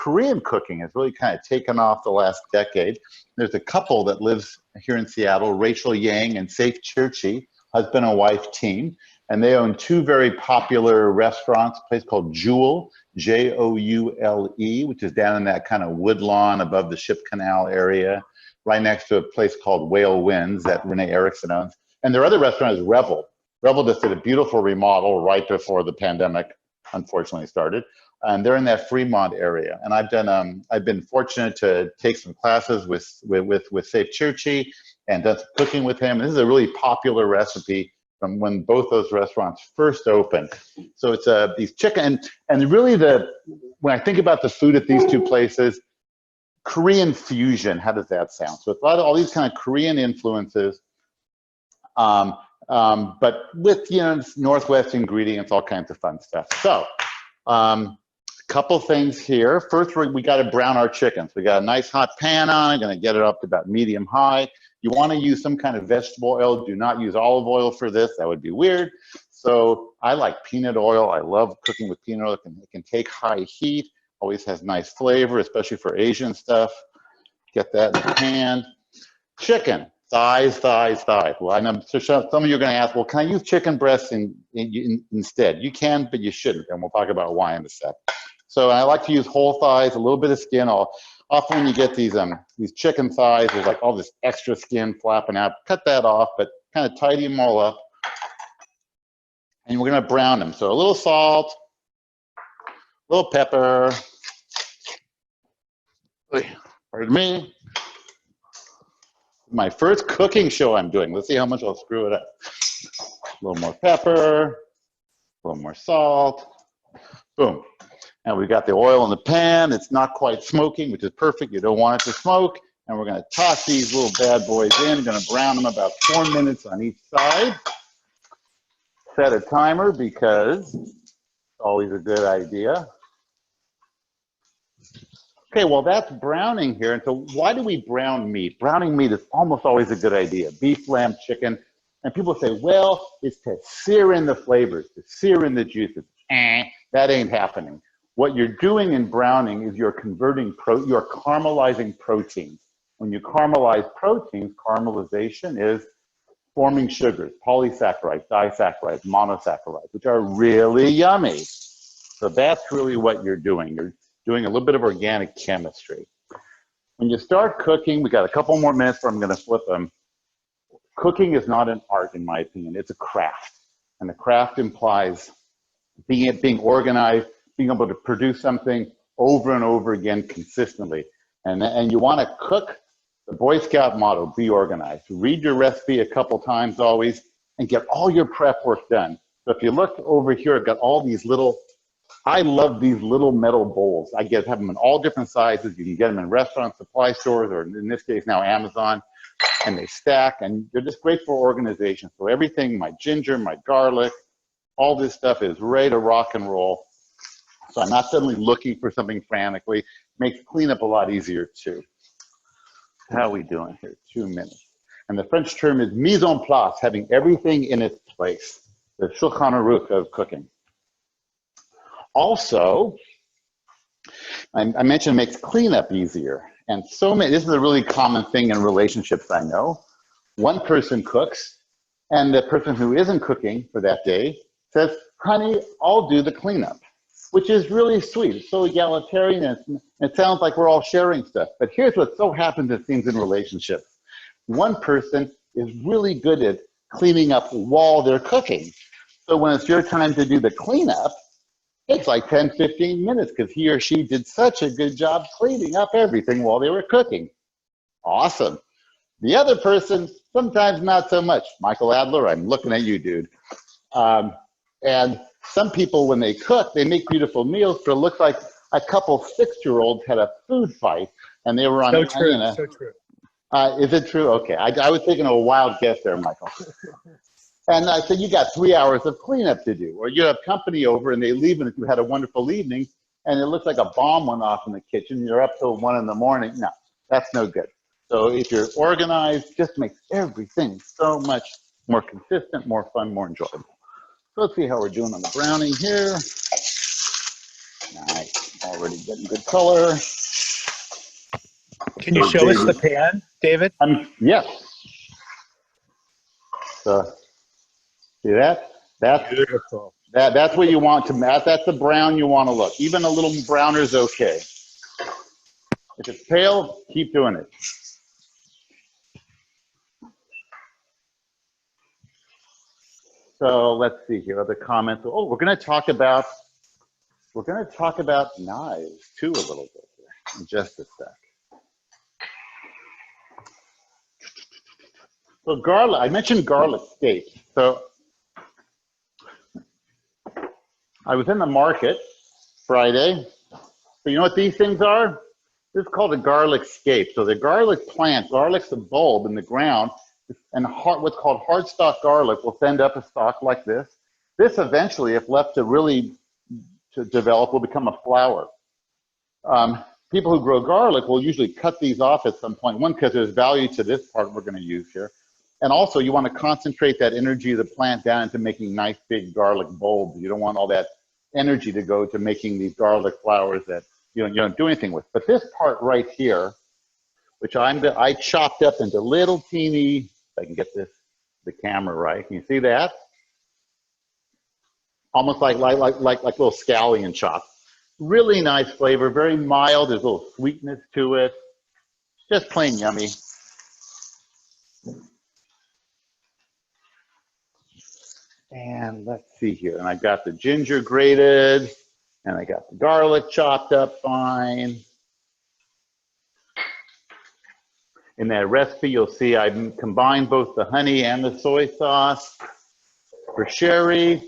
Korean cooking has really kind of taken off the last decade. There's a couple that lives here in Seattle, Rachel Yang and Saif Churchi, husband and wife team. And they own two very popular restaurants, a place called Jewel, Joule, which is down in that kind of woodlawn above the Ship Canal area, right next to a place called Whale Winds that Renee Erickson owns. And their other restaurant is Revel. Revel just did a beautiful remodel right before the pandemic, unfortunately, started. And they're in that Fremont area. And I've been fortunate to take some classes with Saif Churchi and done some cooking with him. And this is a really popular recipe from when both those restaurants first opened. So it's these chicken, and really when I think about the food at these two places, Korean fusion, how does that sound? So it's a lot of all these kind of Korean influences, but with, Northwest ingredients, all kinds of fun stuff. So couple things here. First, we got to brown our chickens. We got a nice hot pan on, I'm gonna get it up to about medium high. You want to use some kind of vegetable oil. Do not use olive oil for this. That would be weird. So I like peanut oil. I love cooking with peanut oil. It can take high heat. Always has nice flavor, especially for Asian stuff. Get that in the pan. Chicken, thighs. Well, I know some of you are going to ask, well, can I use chicken breasts instead? You can, but you shouldn't. And we'll talk about why in a sec. So I like to use whole thighs, a little bit of skin. Often when you get these chicken thighs, there's like all this extra skin flapping out. Cut that off, but kind of tidy them all up. And we're gonna brown them. So a little salt, a little pepper. Pardon me. My first cooking show I'm doing. Let's see how much I'll screw it up. A little more pepper, a little more salt. Boom. And we've got the oil in the pan. It's not quite smoking, which is perfect. You don't want it to smoke. And we're going to toss these little bad boys in. We're going to brown them about 4 minutes on each side. Set a timer because it's always a good idea. Okay, well, that's browning here. And so why do we brown meat? Browning meat is almost always a good idea. Beef, lamb, chicken. And people say, well, it's to sear in the flavors, to sear in the juices. That ain't happening. What you're doing in browning is you're you're caramelizing proteins. When you caramelize proteins, caramelization is forming sugars, polysaccharides, disaccharides, monosaccharides, which are really yummy. So that's really what you're doing. You're doing a little bit of organic chemistry. When you start cooking, we got a couple more minutes where I'm going to flip them. Cooking is not an art, in my opinion. It's a craft. And the craft implies being organized, being able to produce something over and over again consistently. And you want to cook the Boy Scout motto, be organized. Read your recipe a couple times always and get all your prep work done. So if you look over here, I've got all these I love these little metal bowls. I have them in all different sizes. You can get them in restaurants, supply stores, or in this case now Amazon, and they stack, and they're just great for organization. So everything, my ginger, my garlic, all this stuff is ready to rock and roll. So I'm not suddenly looking for something frantically. Makes cleanup a lot easier too. How are we doing here? 2 minutes. And the French term is mise en place, having everything in its place. The Shulchan Aruch of cooking. Also, I mentioned it makes cleanup easier. And this is a really common thing in relationships I know. One person cooks, and the person who isn't cooking for that day says, honey, I'll do the cleanup, which is really sweet. It's so egalitarian, and it sounds like we're all sharing stuff. But here's what so happens, it seems, in relationships. One person is really good at cleaning up while they're cooking. So when it's your time to do the cleanup, it's like 10, 15 minutes because he or she did such a good job cleaning up everything while they were cooking. Awesome. The other person, sometimes not so much. Michael Adler, I'm looking at you, dude. And some people, when they cook, they make beautiful meals, but it looks like a couple 6-year-olds had a food fight, and they were on. So true, so true. Is it true? Okay, I was taking a wild guess there, Michael. And I said, you got 3 hours of cleanup to do, or you have company over and they leave, and if you had a wonderful evening, and it looks like a bomb went off in the kitchen, you're up till 1 in the morning. No, that's no good. So if you're organized, just makes everything so much more consistent, more fun, more enjoyable. So let's see how we're doing on the browning here. Nice. Already getting good color. Can you show us the pan, David? Yes. So, see that? That's beautiful. That's what you want to match. That's the brown you want to look. Even a little browner is okay. If it's pale, keep doing it. So let's see here. Other comments. Oh, we're going to talk about knives too a little bit here in just a sec. So garlic. I mentioned garlic steak. So I was in the market Friday. So you know what these things are? This is called a garlic scape. So the garlic plant, garlic's the bulb in the ground, and what's called hardstock garlic will send up a stalk like this. This eventually, if left to really develop, will become a flower. People who grow garlic will usually cut these off at some point. One, because there's value to this part we're going to use here. And also, you want to concentrate that energy of the plant down into making nice big garlic bulbs. You don't want all that energy to go to making these garlic flowers that you don't do anything with. But this part right here, which I chopped up into little teeny, if I can get the camera right. Can you see that? Almost like little scallion chops. Really nice flavor, very mild. There's a little sweetness to it. Just plain yummy. And let's see here. And I got the ginger grated, and I got the garlic chopped up fine. In that recipe, you'll see I combined both the honey and the soy sauce. For sherry,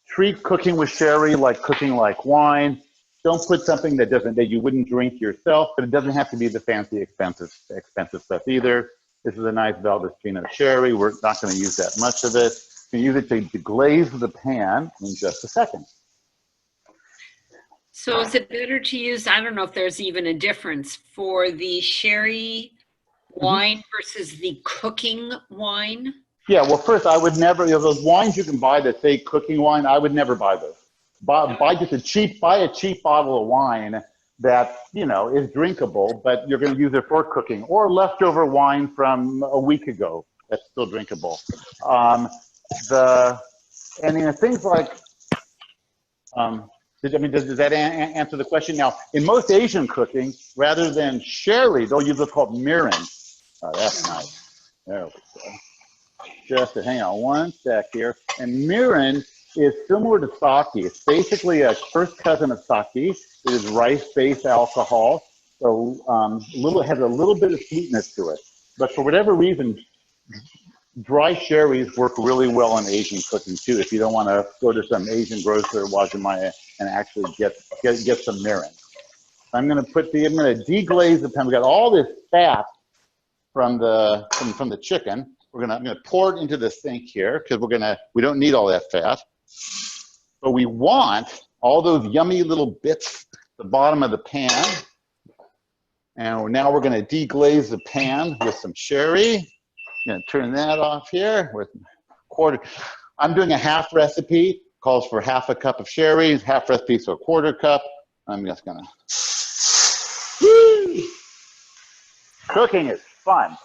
treat cooking with sherry like cooking like wine. Don't put something that you wouldn't drink yourself, but it doesn't have to be the fancy, expensive stuff either. This is a nice Valdostino sherry. We're not going to use that much of it. You can use it to glaze the pan in just a second. So is it better to use, I don't know if there's even a difference, for the sherry wine versus the cooking wine? Yeah, well, first, I would never, those wines you can buy that say cooking wine, I would never buy those. Buy a cheap bottle of wine that, is drinkable, but you're going to use it for cooking, or leftover wine from a week ago that's still drinkable. Things like, does that answer the question? Now, in most Asian cooking, rather than sherry, they'll use what's called mirin. Oh, that's nice. There we go. Just hang on one sec here. And mirin is similar to sake. It's basically a first cousin of sake. It is rice-based alcohol, so has a little bit of sweetness to it. But for whatever reason, dry sherries work really well in Asian cooking too. If you don't want to go to some Asian grocer, Wajimaya, and actually get some mirin. I'm going to deglaze the pan. We got all this fat from the chicken. I'm going to pour it into the sink here because we don't need all that fat. But we want all those yummy little bits at the bottom of the pan. And now we're going to deglaze the pan with some sherry. I'm going to turn that off here with quarter. I'm doing a half recipe, calls for half a cup of sherry, half recipe, so a quarter cup. I'm just going to. Cooking is fun.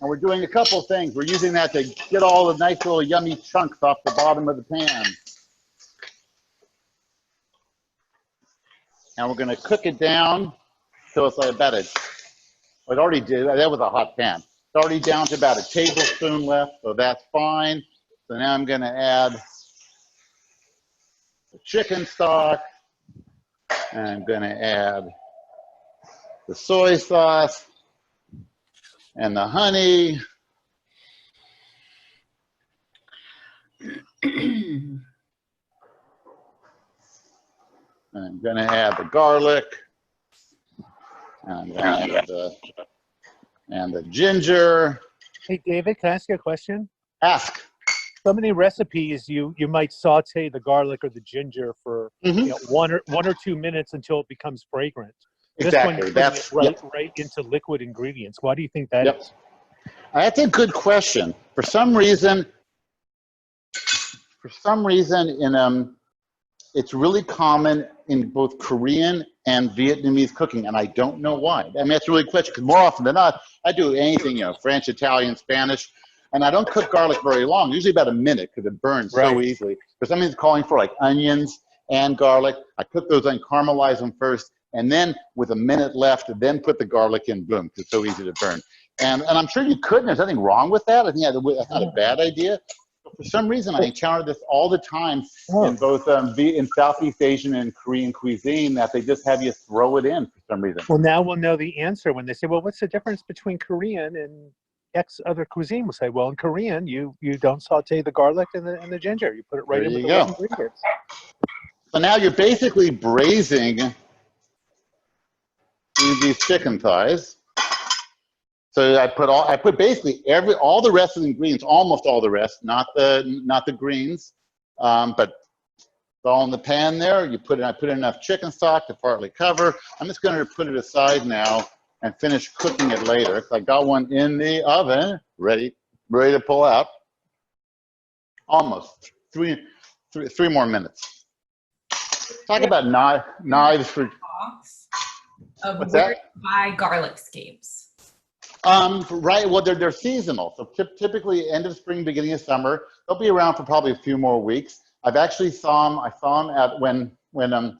And we're doing a couple things. We're using that to get all the nice little yummy chunks off the bottom of the pan. And we're going to cook it down so it's like about it already did. That was a hot pan. It's already down to about a tablespoon left, so that's fine. So now I'm going to add the chicken stock. And I'm going to add the soy sauce and the honey. And I'm going to add the garlic. And I'm going to add the ginger. Hey, David, can I ask you a question? Ask. So many recipes, you might saute the garlic or the ginger for 1 or 2 minutes until it becomes fragrant. Exactly. This one, right into liquid ingredients. Why do you think that is? That's a good question. For some reason, It's really common in both Korean and Vietnamese cooking, and I don't know why. I mean, that's really a question, because more often than not, I do anything, you know, French, Italian, Spanish, and I don't cook garlic very long, usually about a minute, because it burns so easily. For something calling for like onions and garlic, I cook those and caramelize them first, and then with a minute left, then put the garlic in, boom, because it's so easy to burn. And I'm sure you could, and there's nothing wrong with that. I think that's not a bad idea. But for some reason, I encounter this all the time in both in Southeast Asian and Korean cuisine, that they just have you throw it in for some reason. Well, now we'll know the answer when they say, well, what's the difference between Korean and X other cuisine? We'll say, well, in Korean, you don't saute the garlic and the ginger. You put it right in with the right ingredients. So now you're basically braising these chicken thighs. So I put basically all the rest of the ingredients, almost all the rest, not the greens, but it's all in the pan there. I put in enough chicken stock to partly cover. I'm just going to put it aside now and finish cooking it later. I got one in the oven, ready to pull out. Almost three more minutes. Talk about knives for. Of where to buy garlic scapes. Right. Well, they're seasonal. So typically, end of spring, beginning of summer. They'll be around for probably a few more weeks. I've actually I saw them at when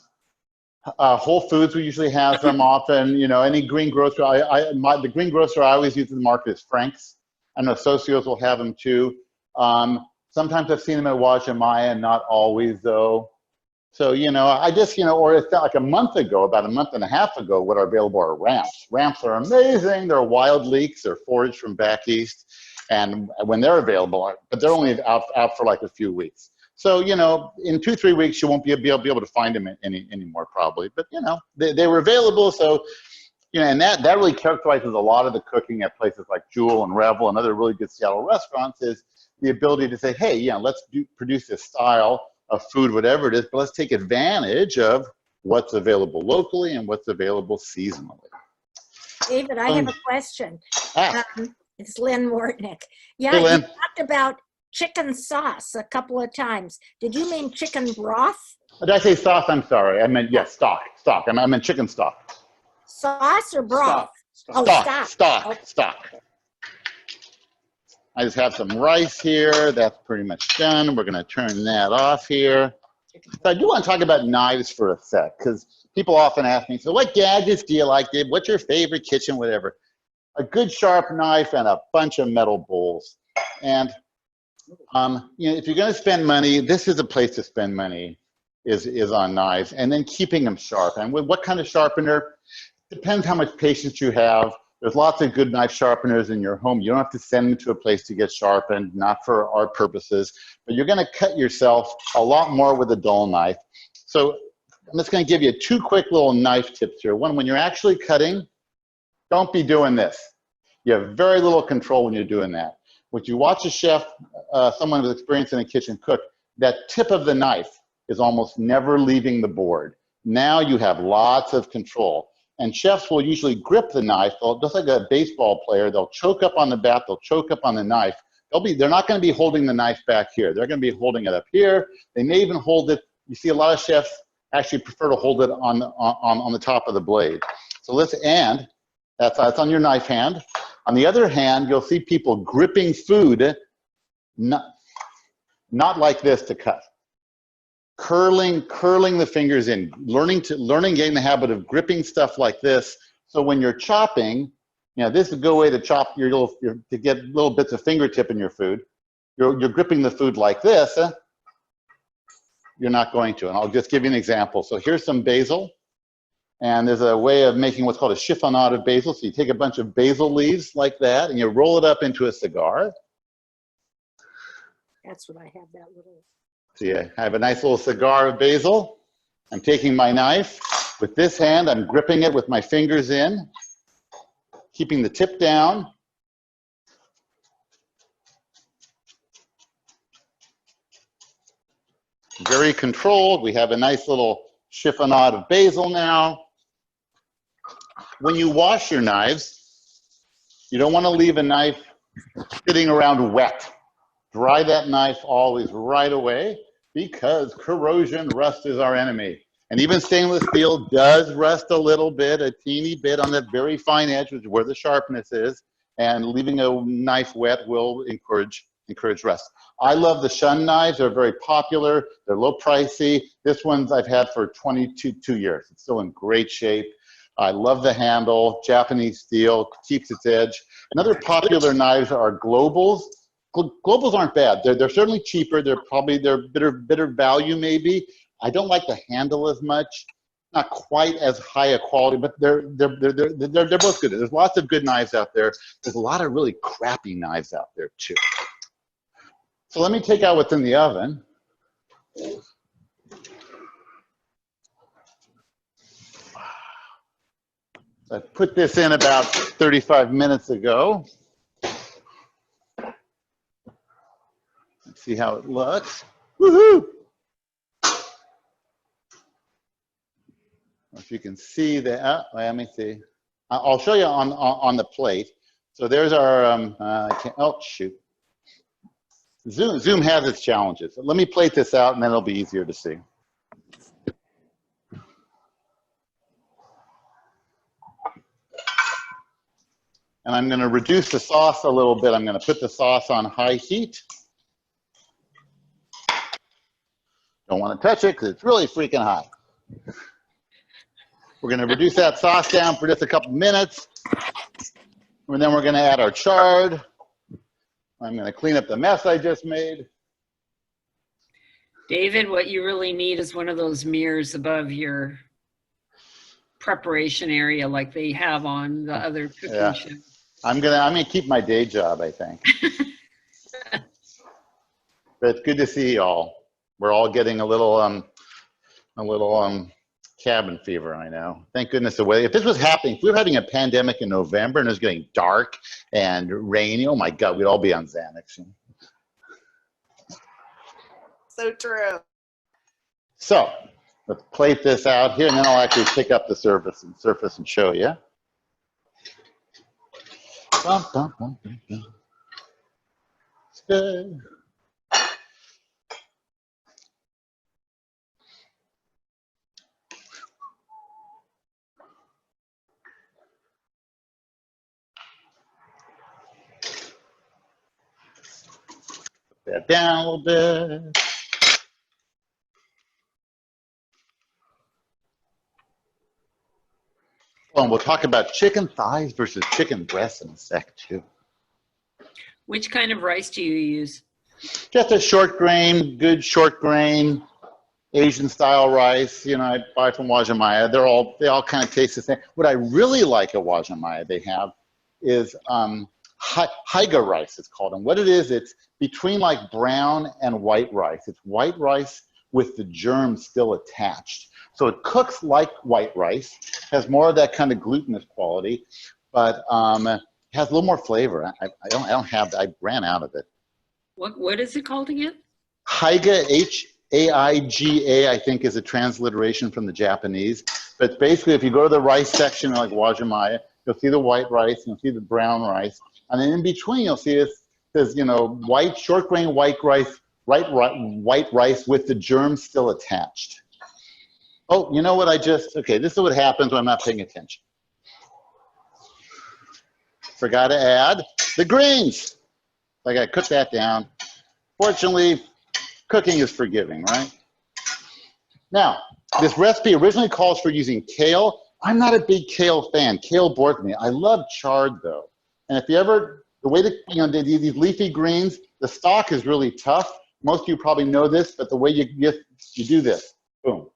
Whole Foods, we usually has them often. You know, any green grocer. The green grocer I always use in the market is Frank's. I know Socios will have them too. Sometimes I've seen them at Wajimaya, not always though. So, you know, I just, you know, or it's like about a month and a half ago, what are available are ramps. Ramps are amazing. They're wild leeks. They're foraged from back east. And when they're available, but they're only out for like a few weeks. So, you know, in 2-3 weeks, you won't be able to find them anymore probably. But, you know, they were available. So, you know, and that really characterizes a lot of the cooking at places like Shul and Revel and other really good Seattle restaurants, is the ability to say, hey, yeah, let's produce this style of food, whatever it is, but let's take advantage of what's available locally and what's available seasonally. David, I have a question. It's Lynn Mortnick. Yeah, hey, Lynn. You talked about chicken sauce a couple of times. Did you mean chicken broth? Did I say sauce? I'm sorry. I meant, yes, stock. I meant chicken stock. Sauce or broth? Stock. I just have some rice here. That's pretty much done. We're going to turn that off here. So I do want to talk about knives for a sec, because people often ask me, so what gadgets do you like, Dave? What's your favorite kitchen, whatever? A good sharp knife and a bunch of metal bowls. And you know, if you're going to spend money, this is a place to spend money, is on knives, and then keeping them sharp. And with what kind of sharpener? Depends how much patience you have. There's lots of good knife sharpeners in your home. You don't have to send them to a place to get sharpened, not for our purposes, but you're gonna cut yourself a lot more with a dull knife. So I'm just gonna give you 2 quick little knife tips here. One, when you're actually cutting, don't be doing this. You have very little control when you're doing that. When you watch a chef, someone with experience in a kitchen cook, that tip of the knife is almost never leaving the board. Now you have lots of control. And chefs will usually grip the knife, just like a baseball player. They'll choke up on the bat, they'll choke up on the knife. They're not going to be holding the knife back here. They're going to be holding it up here. They may even hold it. You see a lot of chefs actually prefer to hold it on the top of the blade. So that's on your knife hand. On the other hand, you'll see people gripping food, not like this to cut. Curling the fingers in, getting the habit of gripping stuff like this. So when you're chopping, you know, this is a good way to chop to get little bits of fingertip in your food. You're gripping the food like this. You're not going to, and I'll just give you an example. So here's some basil, and there's a way of making what's called a chiffonade of basil. So you take a bunch of basil leaves like that, and you roll it up into a cigar. That's what I have, that little. So yeah, I have a nice little cigar of basil. I'm taking my knife. With this hand, I'm gripping it with my fingers in, keeping the tip down. Very controlled. We have a nice little chiffonade of basil now. When you wash your knives, you don't want to leave a knife sitting around wet. Dry that knife always right away. Because corrosion, rust is our enemy. And even stainless steel does rust a little bit, a teeny bit on that very fine edge, which is where the sharpness is. And leaving a knife wet will encourage rust. I love the Shun knives. They're very popular. They're low pricey. This one's I've had for 22 years. It's still in great shape. I love the handle. Japanese steel, keeps its edge. Another popular knives are Globals. Globals aren't bad. They're certainly cheaper. They're better value maybe. I don't like the handle as much. Not quite as high a quality, but they're both good. There's lots of good knives out there. There's a lot of really crappy knives out there too. So let me take out what's in the oven. I put this in about 35 minutes ago. Let's see how it looks. Woohoo! If you can see that, let me see. I'll show you on the plate. So there's our, oh shoot. Zoom has its challenges. So let me plate this out and then it'll be easier to see. And I'm gonna reduce the sauce a little bit. I'm gonna put the sauce on high heat. Don't wanna touch it because it's really freaking hot. We're gonna reduce that sauce down for just a couple minutes. And then we're gonna add our chard. I'm gonna clean up the mess I just made. David, what you really need is one of those mirrors above your preparation area like they have on the other cooking show. I'm gonna keep my day job, I think. But it's good to see y'all. We're all getting a little cabin fever, I know. Thank goodness away. If this was happening, if we were having a pandemic in November and it was getting dark and rainy, oh my God, we'd all be on Xanax. So true. So let's plate this out here and then I'll actually pick up the surface and show you. It's good. Put that down a little bit. Oh, and we'll talk about chicken thighs versus chicken breasts in a sec too. Which kind of rice do you use? Just a short grain, good short grain, Asian style rice. You know, I buy from Wajimaya. They all kind of taste the same. What I really like at Wajimaya they have is Haiga rice, it's called. And what it is, it's between like brown and white rice. It's white rice with the germs still attached. So it cooks like white rice, has more of that kind of glutinous quality, but has a little more flavor. I don't have that. I ran out of it. What is it called again? Haiga, H-A-I-G-A, I think is a transliteration from the Japanese. But basically, if you go to the rice section like Wajimaya, you'll see the white rice, you'll see the brown rice, and then in between you'll see this, you know, white, short grain white rice, white rice with the germs still attached. Oh, you know what okay, this is what happens when I'm not paying attention. Forgot to add the greens. I gotta cook that down. Fortunately, cooking is forgiving, right? Now, this recipe originally calls for using kale. I'm not a big kale fan. Kale bores me. I love chard though. And if you ever, the way that, you know, these leafy greens, the stalk is really tough. Most of you probably know this, but the way you do this, boom.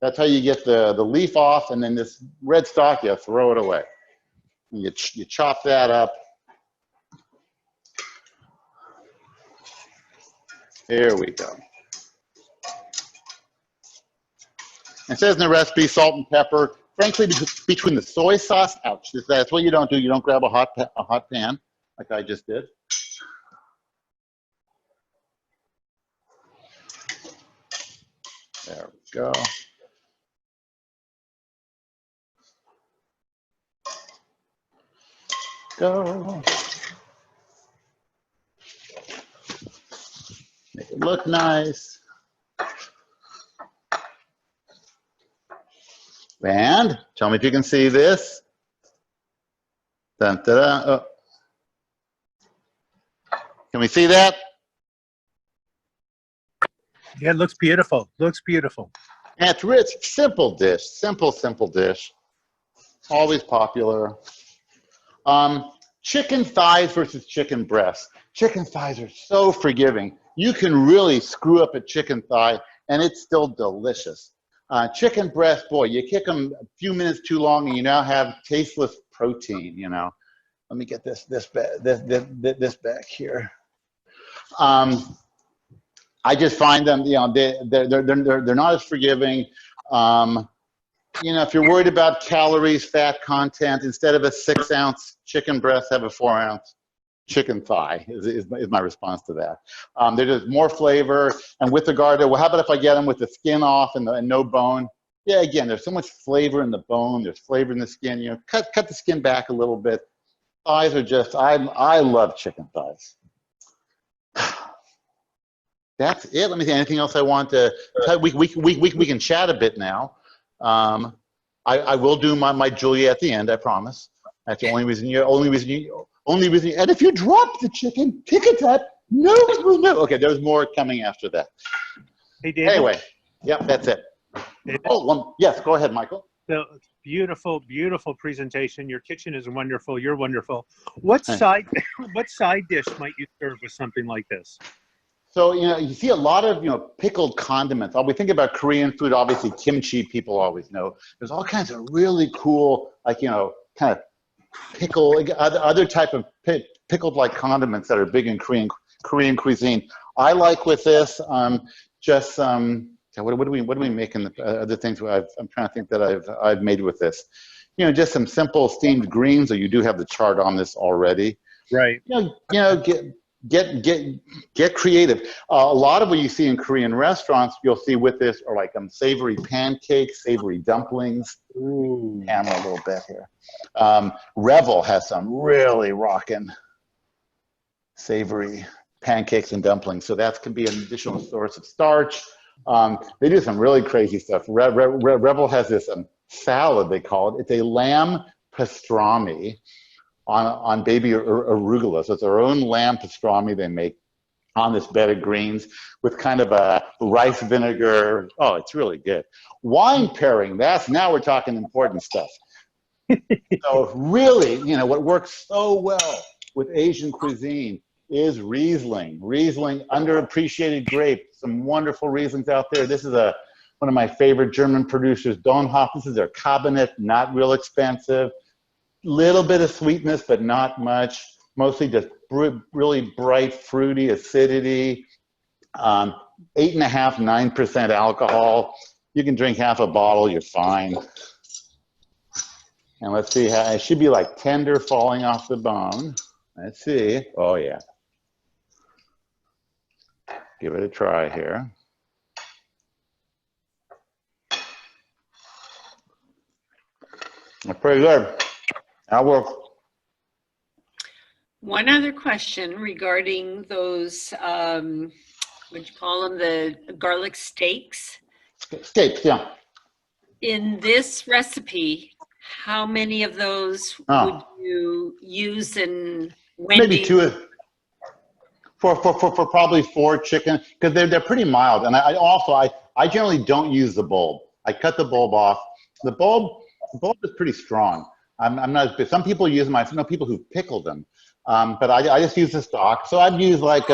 That's how you get the leaf off, and then this red stalk, you throw it away. And you chop that up. There we go. It says in the recipe, salt and pepper. Frankly, between the soy sauce, ouch, that's what you don't do. You don't grab a hot pan like I just did. There we go. Go. Make it look nice. And tell me if you can see this. Dun, dun, dun. Oh. Can we see that? Yeah, it looks beautiful. Looks beautiful. And it's rich, simple dish, simple dish. Always popular. Chicken thighs versus chicken breasts. Chicken thighs are so forgiving. You can really screw up a chicken thigh and it's still delicious. Chicken breast, boy, you kick them a few minutes too long and you now have tasteless protein, you know. Let me get this back here. I just find them, you know, they're not as forgiving. You know, if you're worried about calories, fat content, instead of a 6-ounce chicken breast, have a 4-ounce chicken thigh is my response to that. There's just more flavor. And with regard to, well, how about if I get them with the skin off and no bone? Yeah, again, there's so much flavor in the bone. There's flavor in the skin. You know, cut the skin back a little bit. Thighs are just, I love chicken thighs. That's it. Let me see. Anything else I want to? We can chat a bit now. I will do my Julia at the end. I promise. That's the only reason. And if you drop the chicken, pick it up. No. Okay, there's more coming after that. Hey, David. Anyway, yep, that's it. David? Yes, go ahead, Michael. So beautiful presentation. Your kitchen is wonderful. You're wonderful. What side dish might you serve with something like this? So, you know, you see a lot of, you know, pickled condiments. We think about Korean food, obviously kimchi, people always know. There's all kinds of really cool, like, you know, kind of pickle, other type of pickled like condiments that are big in Korean cuisine. I like with this, what do we make in the other things I'm trying to think that I've made with this. You know, just some simple steamed greens, or you do have the chart on this already. Right. You know, get creative. A lot of what you see in Korean restaurants, you'll see with this are like savory pancakes, savory dumplings. Ooh. Hammer a little bit here. Revel has some really rockin' savory pancakes and dumplings, so that can be an additional source of starch. They do some really crazy stuff. Revel has this salad, they call it. It's a lamb pastrami on baby arugula. So it's their own lamb pastrami they make on this bed of greens with kind of a rice vinegar. Oh, it's really good. Wine pairing, now we're talking important stuff. So really, you know, what works so well with Asian cuisine is Riesling. Riesling, underappreciated grape. Some wonderful Rieslings out there. This is one of my favorite German producers, Donhoff. This is their Cabernet, not real expensive. Little bit of sweetness, but not much. Mostly just really bright, fruity acidity. 8.5%, 9% alcohol. You can drink half a bottle, you're fine. And let's see how it should be like tender, falling off the bone. Let's see. Oh yeah. Give it a try here. That's pretty good. That works. One other question regarding those, what'd you call them, the garlic steaks? Steaks, yeah. In this recipe, how many of those would you use, and when? Maybe two. For probably 4 chicken, because they're pretty mild. And I generally don't use the bulb. I cut the bulb off. The bulb is pretty strong. I'm not, some people use them. I know people who pickle them, but I just use the stock. So I'd use like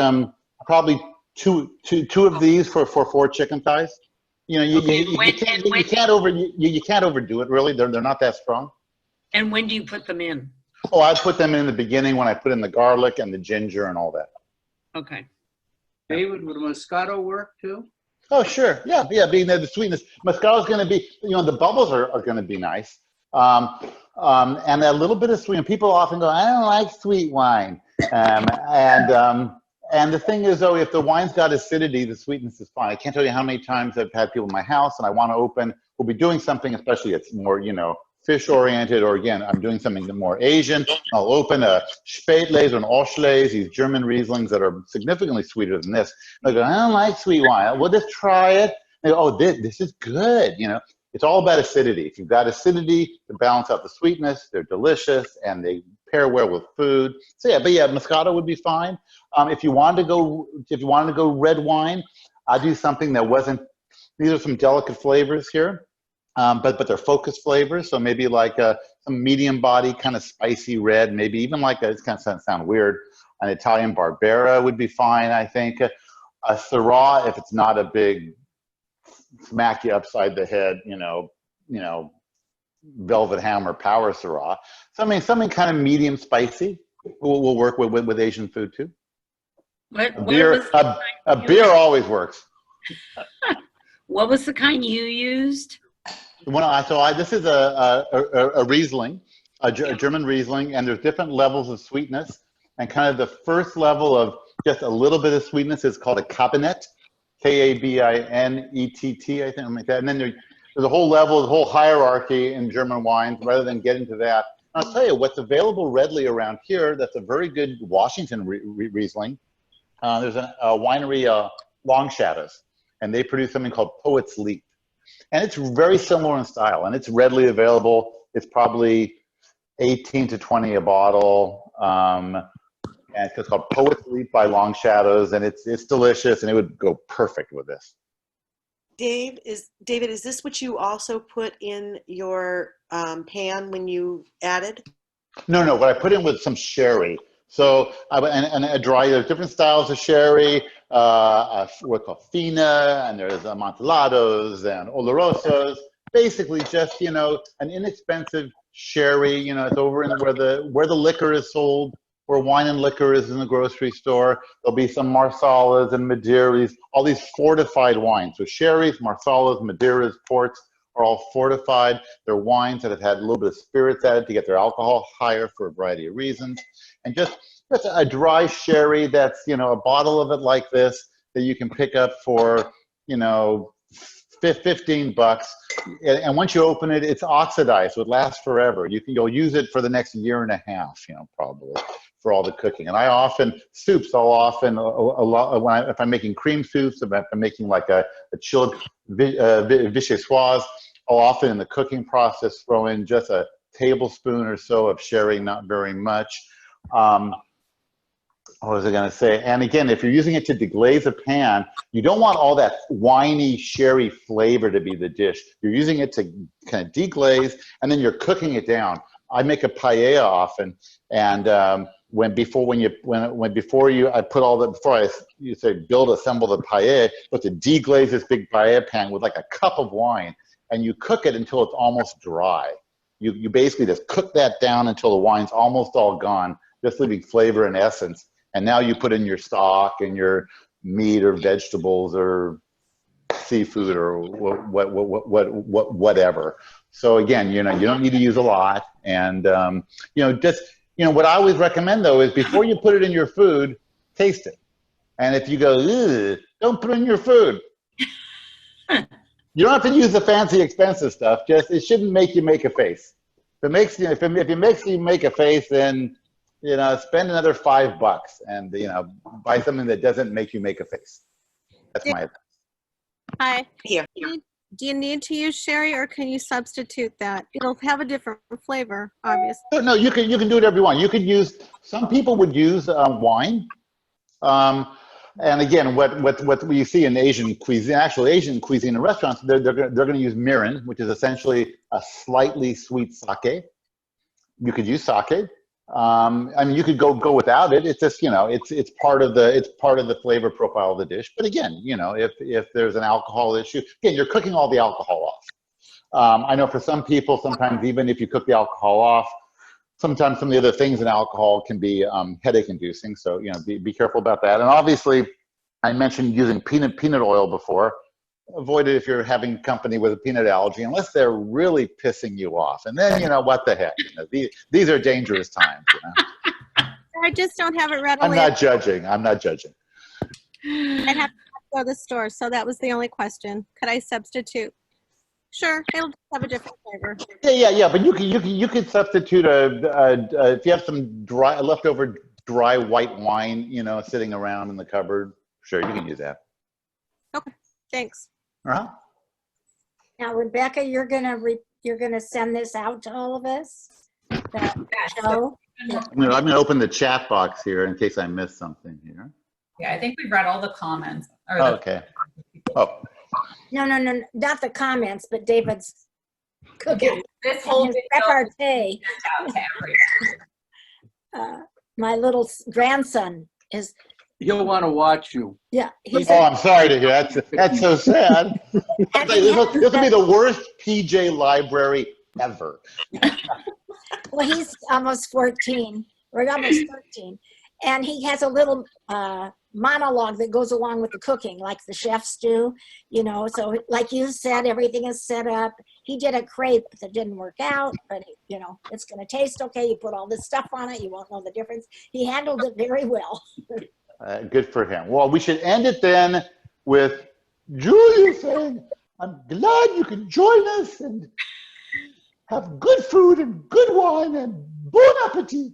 probably two of these for 4 chicken thighs. You know, you can't overdo it really. They're not that strong. And when do you put them in? Oh, I put them in the beginning when I put in the garlic and the ginger and all that. Okay. David, would Moscato work too? Oh, sure. Yeah, being the sweetness. Moscato is going to be, you know, the bubbles are going to be nice. And a little bit of sweet. And people often go, I don't like sweet wine. And the thing is, though, if the wine's got acidity, the sweetness is fine. I can't tell you how many times I've had people in my house and I want to open, we'll be doing something, especially it's more, you know, fish oriented, or again, I'm doing something more Asian. I'll open a Spätlese or an Oschlese, these German Rieslings that are significantly sweeter than this. I go, I don't like sweet wine. We'll just try it. They go, oh, this is good. You know, It's all about acidity. If you've got acidity to balance out the sweetness, they're delicious and they pair well with food. So yeah, but yeah, Moscato would be fine. If you wanted to go red wine, I'd do something that wasn't. These are some delicate flavors here, but they're focused flavors. So maybe like some medium body, kind of spicy red. Maybe even like it's kind of sound weird. An Italian Barbera would be fine, I think. A Syrah, if it's not a big smack you upside the head, Velvet Hammer Power Syrah. Something kind of medium spicy will work with Asian food too. A beer always works. What was the kind you used? This is a Riesling, a German Riesling, and there's different levels of sweetness. And kind of the first level of just a little bit of sweetness is called a Kabinett, Kabinett, I think, like that. And then there's a whole level, the whole hierarchy in German wines. Rather than get into that, I'll tell you what's available readily around here. That's a very good Washington Riesling. There's a winery, Long Shadows, and they produce something called Poet's Leap. And it's very similar in style, and it's readily available. It's probably 18 to 20 a bottle. And it's called Poet's Leap by Long Shadows, and it's delicious, and it would go perfect with this. David, is this what you also put in your pan when you added? No. What I put in was some sherry. So and a dry. There's different styles of sherry. What's called Fina, and there's Amontolados and Olorosos. Basically, just an inexpensive sherry. It's over in where the liquor is sold. Where wine and liquor is in the grocery store. There'll be some Marsalas and Madeiras, all these fortified wines. So sherries, Marsalas, Madeiras, ports are all fortified. They're wines that have had a little bit of spirits added to get their alcohol higher for a variety of reasons. And just a dry sherry that's, a bottle of it like this that you can pick up for, $15. And once you open it, it's oxidized, so it lasts forever. You'll use it for the next year and a half, probably, for all the cooking. And soups, if I'm making cream soups, if I'm making like a chilled vichyssoise, I'll often in the cooking process throw in just a tablespoon or so of sherry, not very much. What was I going to say? And again, if you're using it to deglaze a pan, you don't want all that winey sherry flavor to be the dish. You're using it to kind of deglaze, and then you're cooking it down. I make a paella often, and before I assemble the paella, but to deglaze this big paella pan with like a cup of wine, and you cook it until it's almost dry. You basically just cook that down until the wine's almost all gone, just leaving flavor and essence. And now you put in your stock and your meat or vegetables or seafood or whatever. So again, you don't need to use a lot. And what I always recommend though is before you put it in your food, taste it. And if you go, ugh, don't put it in your food. You don't have to use the fancy, expensive stuff. Just it shouldn't make you make a face. If it makes you make a face, then spend another $5 and buy something that doesn't make you make a face. That's my advice. Hi. Here. Do you need to use sherry, or can you substitute that? It'll have a different flavor, obviously. No, you can do whatever you want. You could use. Some people would use wine. And again, what you see in Asian cuisine, actually Asian cuisine in restaurants, they're going to use mirin, which is essentially a slightly sweet sake. You could use sake. You could go without it. It's just it's part of the flavor profile of the dish. But again, if there's an alcohol issue, again, you're cooking all the alcohol off. I know for some people, sometimes even if you cook the alcohol off, sometimes some of the other things in alcohol can be headache inducing. So be careful about that. And obviously, I mentioned using peanut oil before. Avoid it if you're having company with a peanut allergy, unless they're really pissing you off. And then, what the heck? These are dangerous times. I just don't have it readily. I'm not judging. I'd have to go to the store, so that was the only question. Could I substitute? Sure, it'll just have a different flavor. Yeah. But you could substitute if you have some leftover dry white wine, sitting around in the cupboard. Sure, you can use that. Okay, thanks. Now, Rebecca, you're gonna send this out to all of us? That show? I'm gonna open the chat box here in case I missed something here. Yeah, I think we've read all the comments. Or Oh, okay. Oh, No, not the comments, but David's cooking. This whole His video repartee. is out to everyone. My little grandson is, He'll want to watch you. yeah, he's, oh, I'm sorry to hear. That's so sad. This will be the worst PJ library ever. well, he's almost 14, or almost 13. And he has a little monologue that goes along with the cooking, like the chefs do, you know. So like you said, everything is set up. He did a crepe that didn't work out, but you know, it's going to taste okay. You put all this stuff on it, you won't know the difference. He handled it very well. Good for him. Well, we should end it then with Julia saying, I'm glad you can join us and have good food and good wine and bon appetit.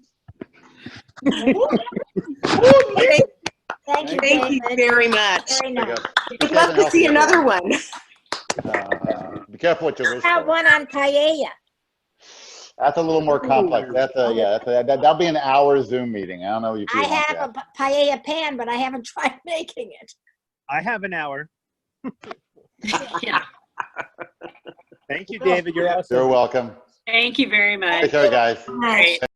Thank you, Thank you David. very much. Very nice. We'd love to see another one. Be careful what you wish How for. one on paella? That's a little more complex. That'll be an hour Zoom meeting. I don't know if you I want have that. a paella pan, but I haven't tried making it. I have an hour. Yeah. Thank you, David. You're awesome. You're welcome. Thank you very much. Take care, guys. Nice.